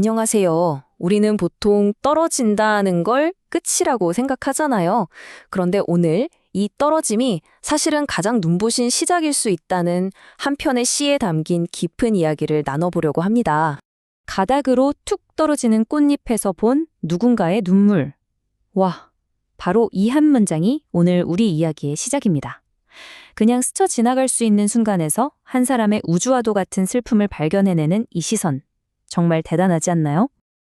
안녕하세요. 우리는 보통 떨어진다는 걸 끝이라고 생각하잖아요. 그런데 오늘 이 떨어짐이 사실은 가장 눈부신 시작일 수 있다는 한 편의 시에 담긴 깊은 이야기를 나눠보려고 합니다. 가닥으로 툭 떨어지는 꽃잎에서 본 누군가의 눈물. 와, 바로 이 한 문장이 오늘 우리 이야기의 시작입니다. 그냥 스쳐 지나갈 수 있는 순간에서 한 사람의 우주와도 같은 슬픔을 발견해내는 이 시선. 정말 대단하지 않나요?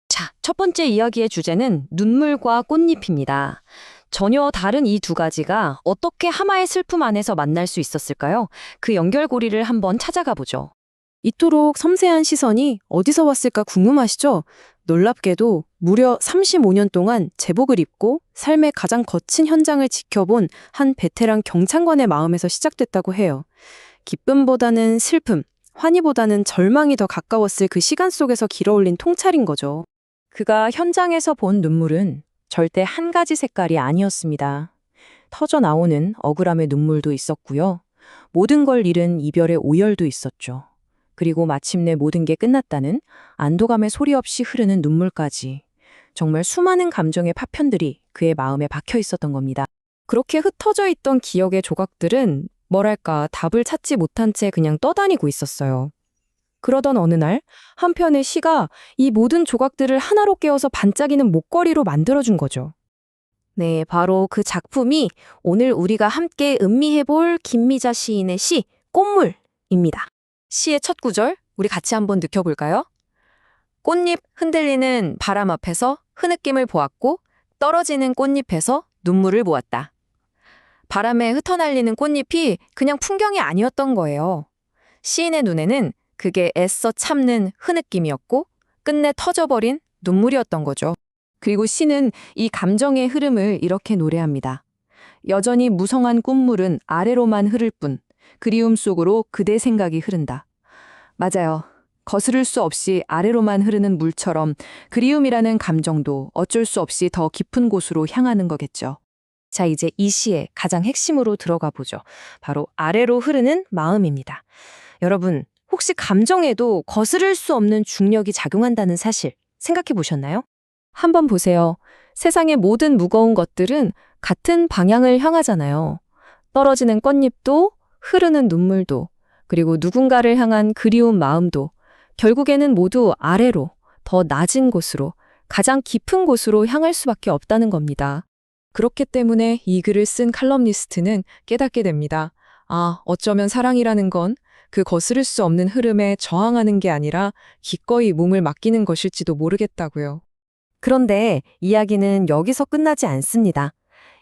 자, 첫 번째 이야기의 주제는 눈물과 꽃잎입니다. 전혀 다른 이 두 가지가 어떻게 하마의 슬픔 안에서 만날 수 있었을까요? 그 연결고리를 한번 찾아가 보죠. 이토록 섬세한 시선이 어디서 왔을까 궁금하시죠? 놀랍게도 무려 35년 동안 제복을 입고 삶의 가장 거친 현장을 지켜본 한 베테랑 경찰관의 마음에서 시작됐다고 해요. 기쁨보다는 슬픔, 환희보다는 절망이 더 가까웠을 그 시간 속에서 길어올린 통찰인 거죠. 그가 현장에서 본 눈물은 절대 한 가지 색깔이 아니었습니다. 터져 나오는 억울함의 눈물도 있었고요. 모든 걸 잃은 이별의 오열도 있었죠. 그리고 마침내 모든 게 끝났다는 안도감의 소리 없이 흐르는 눈물까지. 정말 수많은 감정의 파편들이 그의 마음에 박혀 있었던 겁니다. 그렇게 흩어져 있던 기억의 조각들은 뭐랄까 답을 찾지 못한 채 그냥 떠다니고 있었어요. 그러던 어느 날 한편의 시가 이 모든 조각들을 하나로 깨워서 반짝이는 목걸이로 만들어준 거죠. 네, 바로 그 작품이 오늘 우리가 함께 음미해볼 김미자 시인의 시 꽃물입니다. 시의 첫 구절 우리 같이 한번 느껴볼까요? 꽃잎 흔들리는 바람 앞에서 흐느낌을 보았고 떨어지는 꽃잎에서 눈물을 보았다. 바람에 흩어날리는 꽃잎이 그냥 풍경이 아니었던 거예요. 시인의 눈에는 그게 애써 참는 흐느낌이었고 끝내 터져버린 눈물이었던 거죠. 그리고 시는 이 감정의 흐름을 이렇게 노래합니다. 여전히 무성한 꽃물은 아래로만 흐를 뿐 그리움 속으로 그대 생각이 흐른다. 맞아요. 거스를 수 없이 아래로만 흐르는 물처럼 그리움이라는 감정도 어쩔 수 없이 더 깊은 곳으로 향하는 거겠죠. 자, 이제 이 시의 가장 핵심으로 들어가 보죠. 바로 아래로 흐르는 마음입니다. 여러분, 혹시 감정에도 거스를 수 없는 중력이 작용한다는 사실 생각해 보셨나요? 한번 보세요. 세상의 모든 무거운 것들은 같은 방향을 향하잖아요. 떨어지는 꽃잎도, 흐르는 눈물도, 그리고 누군가를 향한 그리운 마음도 결국에는 모두 아래로, 더 낮은 곳으로, 가장 깊은 곳으로 향할 수밖에 없다는 겁니다. 그렇기 때문에 이 글을 쓴 칼럼니스트는 깨닫게 됩니다. 아, 어쩌면 사랑이라는 건 그 거스를 수 없는 흐름에 저항하는 게 아니라 기꺼이 몸을 맡기는 것일지도 모르겠다고요. 그런데 이야기는 여기서 끝나지 않습니다.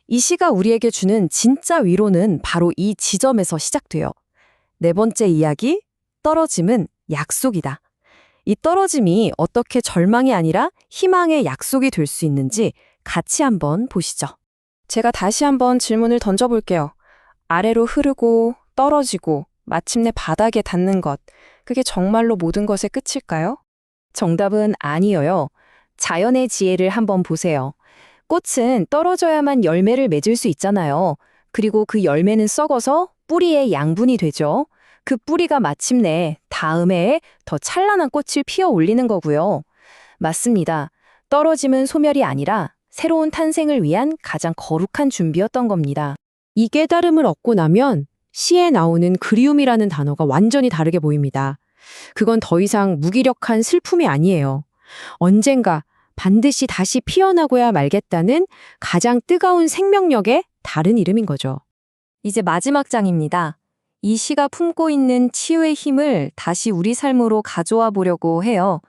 이 시가 우리에게 주는 진짜 위로는 바로 이 지점에서 시작돼요. 네 번째 이야기, 떨어짐은 약속이다. 이 떨어짐이 어떻게 절망이 아니라 희망의 약속이 될 수 있는지 같이 한번 보시죠. 제가 다시 한번 질문을 던져볼게요. 아래로 흐르고 떨어지고 마침내 바닥에 닿는 것, 그게 정말로 모든 것의 끝일까요? 정답은 아니에요. 자연의 지혜를 한번 보세요. 꽃은 떨어져야만 열매를 맺을 수 있잖아요. 그리고 그 열매는 썩어서 뿌리의 양분이 되죠. 그 뿌리가 마침내 다음 해에 더 찬란한 꽃을 피워 올리는 거고요. 맞습니다. 떨어짐은 소멸이 아니라 새로운 탄생을 위한 가장 거룩한 준비였던 겁니다. 이 깨달음을 얻고 나면 시에 나오는 그리움이라는 단어가 완전히 다르게 보입니다. 그건 더 이상 무기력한 슬픔이 아니에요. 언젠가 반드시 다시 피어나고야 말겠다는 가장 뜨거운 생명력의 다른 이름인 거죠. 이제 마지막 장입니다. 이 시가 품고 있는 치유의 힘을 다시 우리 삶으로 가져와 보려고 해요.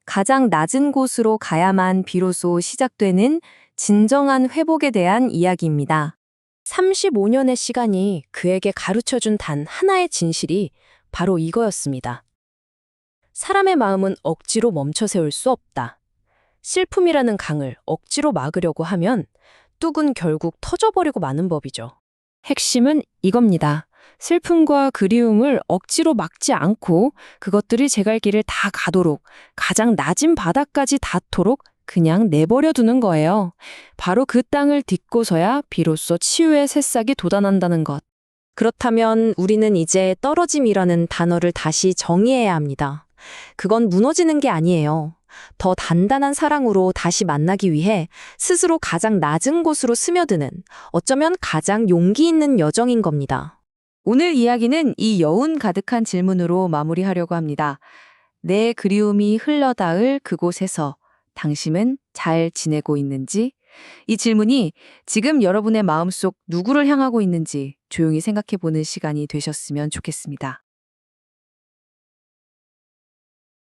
가장 낮은 곳으로 가야만 비로소 시작되는 진정한 회복에 대한 이야기입니다. 35년의 시간이 그에게 가르쳐준 단 하나의 진실이 바로 이거였습니다. 사람의 마음은 억지로 멈춰 세울 수 없다. 슬픔이라는 강을 억지로 막으려고 하면 뚝은 결국 터져버리고 마는 법이죠. 핵심은 이겁니다. 슬픔과 그리움을 억지로 막지 않고 그것들이 제갈 길을 다 가도록 가장 낮은 바닥까지 닿도록 그냥 내버려 두는 거예요. 바로 그 땅을 딛고서야 비로소 치유의 새싹이 돋아난다는 것. 그렇다면 우리는 이제 떨어짐이라는 단어를 다시 정의해야 합니다. 그건 무너지는 게 아니에요. 더 단단한 사랑으로 다시 만나기 위해 스스로 가장 낮은 곳으로 스며드는 어쩌면 가장 용기 있는 여정인 겁니다. 오늘 이야기는 이 여운 가득한 질문으로 마무리하려고 합니다. 내 그리움이 흘러닿을 그곳에서 당신은 잘 지내고 있는지? 이 질문이 지금 여러분의 마음속 누구를 향하고 있는지 조용히 생각해 보는 시간이 되셨으면 좋겠습니다.